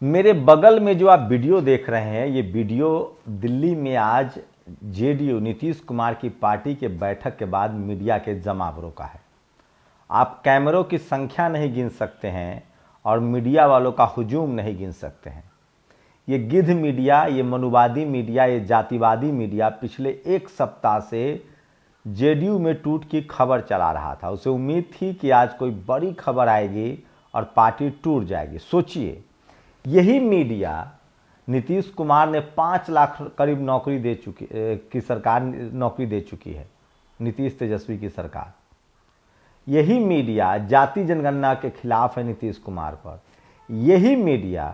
मेरे बगल में जो आप वीडियो देख रहे हैं, ये वीडियो दिल्ली में आज जेडीयू नीतीश कुमार की पार्टी के बैठक के बाद मीडिया के जमावड़ों का है। आप कैमरों की संख्या नहीं गिन सकते हैं और मीडिया वालों का हुजूम नहीं गिन सकते हैं। ये गिद्ध मीडिया, ये मनुवादी मीडिया, ये जातिवादी मीडिया पिछले एक सप्ताह से जेडीयू में टूट की खबर चला रहा था। उसे उम्मीद थी कि आज कोई बड़ी खबर आएगी और पार्टी टूट जाएगी। सोचिए, यही मीडिया नीतीश कुमार ने 5 लाख करीब नौकरी दे चुकी की सरकार नौकरी दे चुकी है, नीतीश तेजस्वी की सरकार। यही मीडिया जाति जनगणना के खिलाफ है नीतीश कुमार पर। यही मीडिया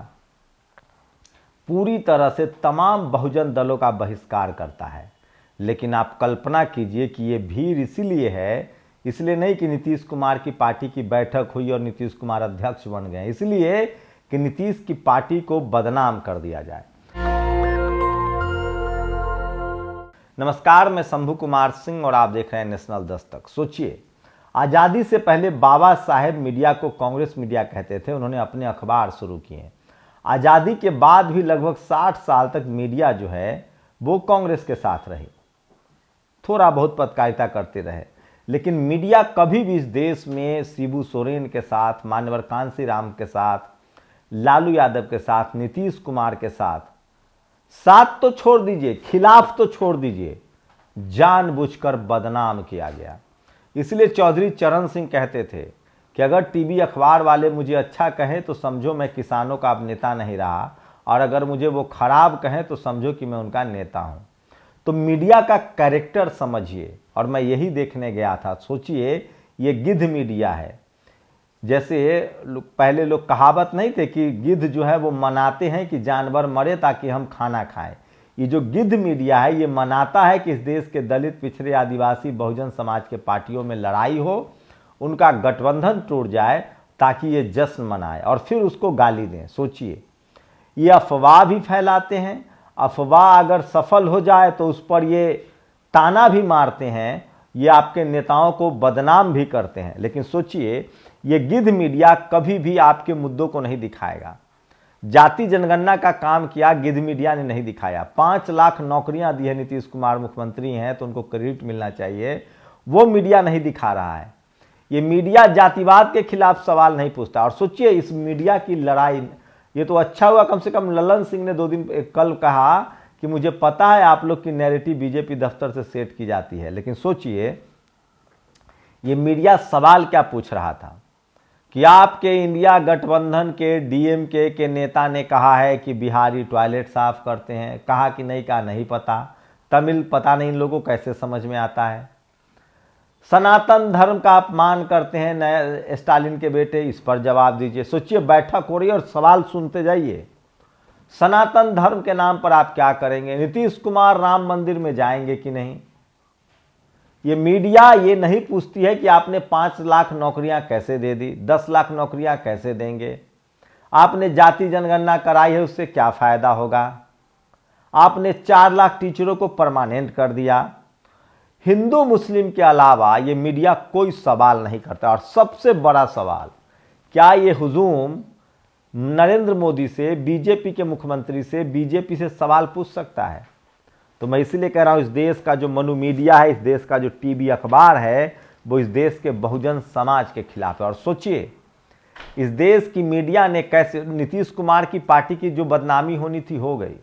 पूरी तरह से तमाम बहुजन दलों का बहिष्कार करता है। लेकिन आप कल्पना कीजिए कि ये भीड़ इसीलिए है, इसलिए नहीं कि नीतीश कुमार की पार्टी की बैठक हुई और नीतीश कुमार अध्यक्ष बन गए, इसलिए कि नीतीश की पार्टी को बदनाम कर दिया जाए। नमस्कार, मैं शंभू कुमार सिंह और आप देख रहे हैं नेशनल दस्तक। सोचिए, आज़ादी से पहले बाबा साहेब मीडिया को कांग्रेस मीडिया कहते थे। उन्होंने अपने अखबार शुरू किए। आज़ादी के बाद भी लगभग 60 साल तक मीडिया जो है वो कांग्रेस के साथ रही, थोड़ा बहुत पत्रकारिता करते रहे। लेकिन मीडिया कभी भी इस देश में शिबू सोरेन के साथ, मान्यवर कांसी राम के साथ, लालू यादव के साथ, नीतीश कुमार के साथ तो छोड़ दीजिए, खिलाफ तो छोड़ दीजिए, जानबूझकर बदनाम किया गया। इसलिए चौधरी चरण सिंह कहते थे कि अगर टीवी अखबार वाले मुझे अच्छा कहें तो समझो मैं किसानों का अब नेता नहीं रहा, और अगर मुझे वो खराब कहें तो समझो कि मैं उनका नेता हूं। तो मीडिया का कैरेक्टर समझिए, और मैं यही देखने गया था। सोचिए, ये गिद्ध मीडिया है। जैसे पहले लोग कहावत नहीं थे कि गिद्ध जो है वो मनाते हैं कि जानवर मरे ताकि हम खाना खाएं। ये जो गिद्ध मीडिया है ये मनाता है कि इस देश के दलित, पिछड़े, आदिवासी, बहुजन समाज के पार्टियों में लड़ाई हो, उनका गठबंधन टूट जाए ताकि ये जश्न मनाए और फिर उसको गाली दें। सोचिए, ये अफवाह भी फैलाते हैं। अफवाह अगर सफल हो जाए तो उस पर ये ताना भी मारते हैं, ये आपके नेताओं को बदनाम भी करते हैं। लेकिन सोचिए, ये गिद्ध मीडिया कभी भी आपके मुद्दों को नहीं दिखाएगा। जाति जनगणना का काम किया, गिद्ध मीडिया ने नहीं दिखाया। 5 लाख नौकरियां दी है नीतीश कुमार, मुख्यमंत्री हैं तो उनको क्रेडिट मिलना चाहिए, वो मीडिया नहीं दिखा रहा है। ये मीडिया जातिवाद के खिलाफ सवाल नहीं पूछता। और सोचिए, इस मीडिया की लड़ाई, ये तो अच्छा हुआ कम से कम ललन सिंह ने 2 दिन कल कहा कि मुझे पता है आप लोग की नैरेटिव बीजेपी दफ्तर से सेट की जाती है। लेकिन सोचिए, ये मीडिया सवाल क्या पूछ रहा था कि आपके इंडिया गठबंधन के डीएमके के नेता ने कहा है कि बिहारी टॉयलेट साफ करते हैं, कहा कि नहीं, कहा नहीं पता, तमिल पता नहीं इन लोगों को कैसे समझ में आता है। सनातन धर्म का अपमान करते हैं नए स्टालिन के बेटे, इस पर जवाब दीजिए। सोचिए, बैठक हो रही है और सवाल सुनते जाइए। सनातन धर्म के नाम पर आप क्या करेंगे? नीतीश कुमार राम मंदिर में जाएंगे कि नहीं? ये मीडिया ये नहीं पूछती है कि आपने 5 लाख नौकरियां कैसे दे दी, 10 लाख नौकरियां कैसे देंगे, आपने जाति जनगणना कराई है उससे क्या फायदा होगा, आपने 4 लाख टीचरों को परमानेंट कर दिया। हिंदू मुस्लिम के अलावा ये मीडिया कोई सवाल नहीं करता। और सबसे बड़ा सवाल, क्या ये हुजूम नरेंद्र मोदी से, बीजेपी के मुख्यमंत्री से, बीजेपी से सवाल पूछ सकता है? तो मैं इसीलिए कह रहा हूं, इस देश का जो मनु मीडिया है, इस देश का जो टीवी अखबार है, वो इस देश के बहुजन समाज के खिलाफ है। और सोचिए, इस देश की मीडिया ने कैसे, नीतीश कुमार की पार्टी की जो बदनामी होनी थी हो गई।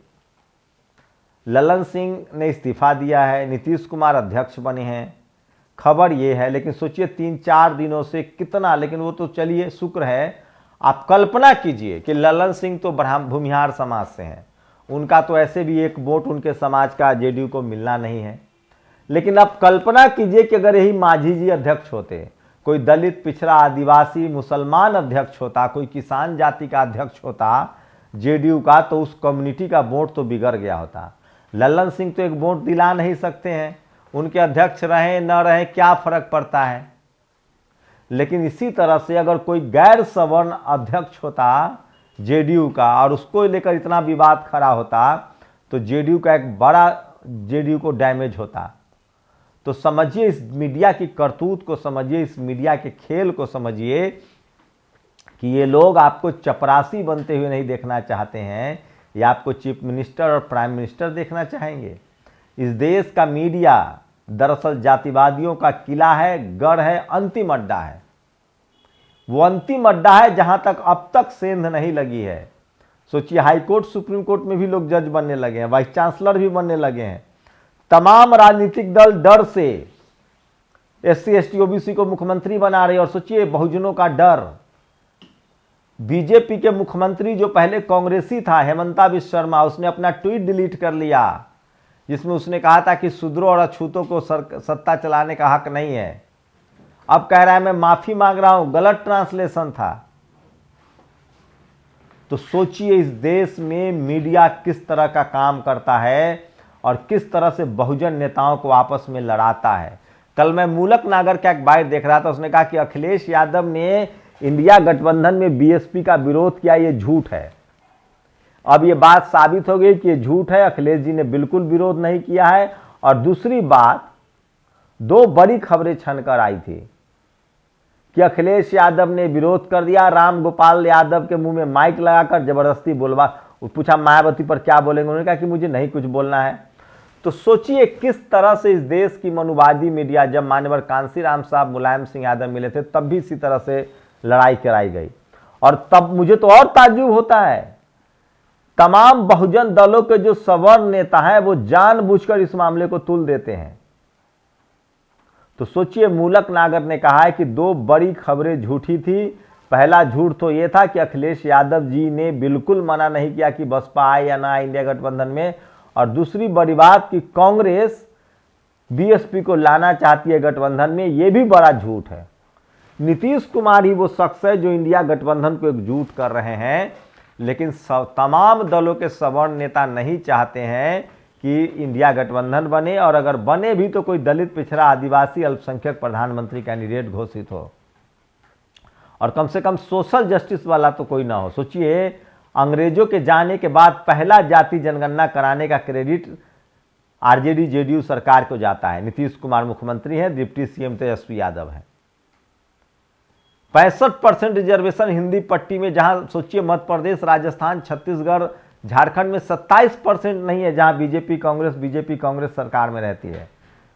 ललन सिंह ने इस्तीफा दिया है, नीतीश कुमार अध्यक्ष बने हैं, खबर ये है। लेकिन सोचिए, 3-4 दिनों से कितना, लेकिन वो तो चलिए शुक्र है। आप कल्पना कीजिए कि ललन सिंह तो भूमिहार समाज से हैं, उनका तो ऐसे भी एक वोट उनके समाज का जेडीयू को मिलना नहीं है। लेकिन आप कल्पना कीजिए कि अगर यही मांझी जी अध्यक्ष होते, कोई दलित, पिछड़ा, आदिवासी, मुसलमान अध्यक्ष होता, कोई किसान जाति का अध्यक्ष होता जेडीयू का, तो उस कम्युनिटी का वोट तो बिगड़ गया होता। ललन सिंह तो एक वोट दिला नहीं सकते हैं, उनके अध्यक्ष रहें न रहें क्या फर्क पड़ता है। लेकिन इसी तरह से अगर कोई गैर सवर्ण अध्यक्ष होता जेडीयू का और उसको लेकर इतना विवाद खड़ा होता, तो जेडीयू का एक बड़ा, जेडीयू को डैमेज होता। तो समझिए, इस मीडिया की करतूत को समझिए, इस मीडिया के खेल को समझिए कि ये लोग आपको चपरासी बनते हुए नहीं देखना चाहते हैं, या आपको चीफ मिनिस्टर और प्राइम मिनिस्टर देखना चाहेंगे। इस देश का मीडिया दरअसल जातिवादियों का किला है, गढ़ है, अंतिम अड्डा है। वो अंतिम अड्डा है जहां तक अब तक सेंध नहीं लगी है। सोचिए, हाई कोर्ट सुप्रीम कोर्ट में भी लोग जज बनने लगे हैं, वाइस चांसलर भी बनने लगे हैं। तमाम राजनीतिक दल डर से SC ST OBC को मुख्यमंत्री बना रहे हैं। और सोचिए, बहुजनों का डर, बीजेपी के मुख्यमंत्री जो पहले कांग्रेसी था, हेमंता बिश्व शर्मा, उसने अपना ट्वीट डिलीट कर लिया जिसमें उसने कहा था कि शूद्रों और अछूतों को सत्ता चलाने का हक नहीं है। अब कह रहा है मैं माफी मांग रहा हूं, गलत ट्रांसलेशन था। तो सोचिए, इस देश में मीडिया किस तरह का काम करता है और किस तरह से बहुजन नेताओं को आपस में लड़ाता है। कल मैं मूलक नागर का एक बाइट देख रहा था, उसने कहा कि अखिलेश यादव ने इंडिया गठबंधन में BSP का विरोध किया, ये झूठ है। अब ये बात साबित हो गई कि ये झूठ है, अखिलेश जी ने बिल्कुल विरोध नहीं किया है। और दूसरी बात, दो बड़ी खबरें छनकर आई थी कि अखिलेश यादव ने विरोध कर दिया, राम गोपाल यादव के मुंह में माइक लगाकर जबरदस्ती बोलवा, पूछा मायावती पर क्या बोलेंगे, उन्होंने कहा कि मुझे नहीं कुछ बोलना है। तो सोचिए किस तरह से इस देश की मनुवादी मीडिया, जब मान्यवर कांशीराम साहब मुलायम सिंह यादव मिले थे तब भी इसी तरह से लड़ाई कराई गई। और तब मुझे तो और ताज्जुब होता है, तमाम बहुजन दलों के जो सवर्ण नेता हैं वो जानबूझकर इस मामले को तुल देते हैं। तो सोचिए, मूलक नागर ने कहा है कि दो बड़ी खबरें झूठी थी। पहला झूठ तो यह था कि अखिलेश यादव जी ने बिल्कुल मना नहीं किया कि बसपा आए या ना आए इंडिया गठबंधन में। और दूसरी बड़ी बात कि कांग्रेस BSP को लाना चाहती है गठबंधन में, यह भी बड़ा झूठ है। नीतीश कुमार ही वो शख्स है जो इंडिया गठबंधन को एकजुट कर रहे हैं, लेकिन तमाम दलों के सवर्ण नेता नहीं चाहते हैं कि इंडिया गठबंधन बने, और अगर बने भी तो कोई दलित, पिछड़ा, आदिवासी, अल्पसंख्यक प्रधानमंत्री कैंडिडेट घोषित हो, और कम से कम सोशल जस्टिस वाला तो कोई ना हो। सोचिए, अंग्रेजों के जाने के बाद पहला जाति जनगणना कराने का क्रेडिट RJD JDU सरकार को जाता है। नीतीश कुमार मुख्यमंत्री हैं, डिप्टी CM तेजस्वी यादव है। 65% रिजर्वेशन हिंदी पट्टी में, जहां सोचिए मध्य प्रदेश, राजस्थान, छत्तीसगढ़, झारखंड में 27% नहीं है, जहां बीजेपी कांग्रेस सरकार में रहती है।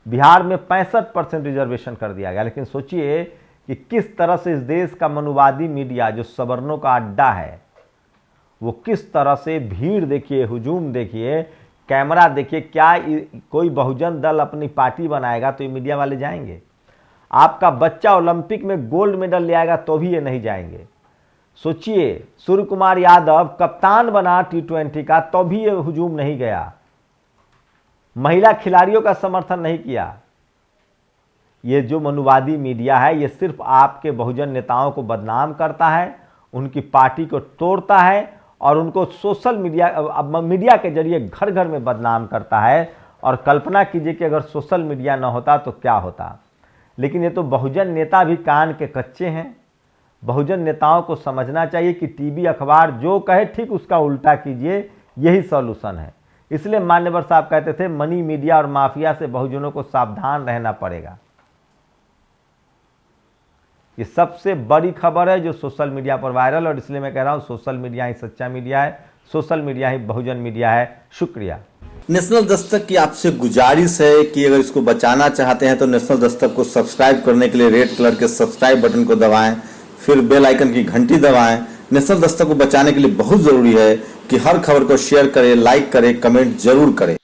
बिहार में 65% रिजर्वेशन कर दिया गया। लेकिन सोचिए कि किस तरह से इस देश का मनुवादी मीडिया, जो सवर्णों का अड्डा है, वो किस तरह से भीड़ देखिए, हुजूम देखिए, कैमरा देखिए। क्या कोई बहुजन दल अपनी पार्टी बनाएगा तो ये मीडिया वाले जाएंगे? आपका बच्चा ओलंपिक में गोल्ड मेडल ले आएगा तो भी ये नहीं जाएंगे। सोचिए, सूर्य कुमार यादव कप्तान बना T20 का तो भी ये हुजूम नहीं गया, महिला खिलाड़ियों का समर्थन नहीं किया। ये जो मनुवादी मीडिया है, ये सिर्फ आपके बहुजन नेताओं को बदनाम करता है, उनकी पार्टी को तोड़ता है, और उनको सोशल मीडिया के जरिए घर घर में बदनाम करता है। और कल्पना कीजिए कि अगर सोशल मीडिया न होता तो क्या होता। लेकिन ये तो बहुजन नेता भी कान के कच्चे हैं। बहुजन नेताओं को समझना चाहिए कि टीवी अखबार जो कहे ठीक उसका उल्टा कीजिए, यही सॉल्यूशन है। इसलिए मान्यवर साहब कहते थे, मनी मीडिया और माफिया से बहुजनों को सावधान रहना पड़ेगा। ये सबसे बड़ी खबर है जो सोशल मीडिया पर वायरल, और इसलिए मैं कह रहा हूं सोशल मीडिया ही सच्चा मीडिया है, सोशल मीडिया ही बहुजन मीडिया है। शुक्रिया। नेशनल दस्तक की आपसे गुजारिश है कि अगर इसको बचाना चाहते हैं तो नेशनल दस्तक को सब्सक्राइब करने के लिए रेड कलर के सब्सक्राइब बटन को दबाएं, फिर बेल आइकन की घंटी दबाएं। नेशनल दस्तक को बचाने के लिए बहुत जरूरी है कि हर खबर को शेयर करें, लाइक करें, कमेंट जरूर करें।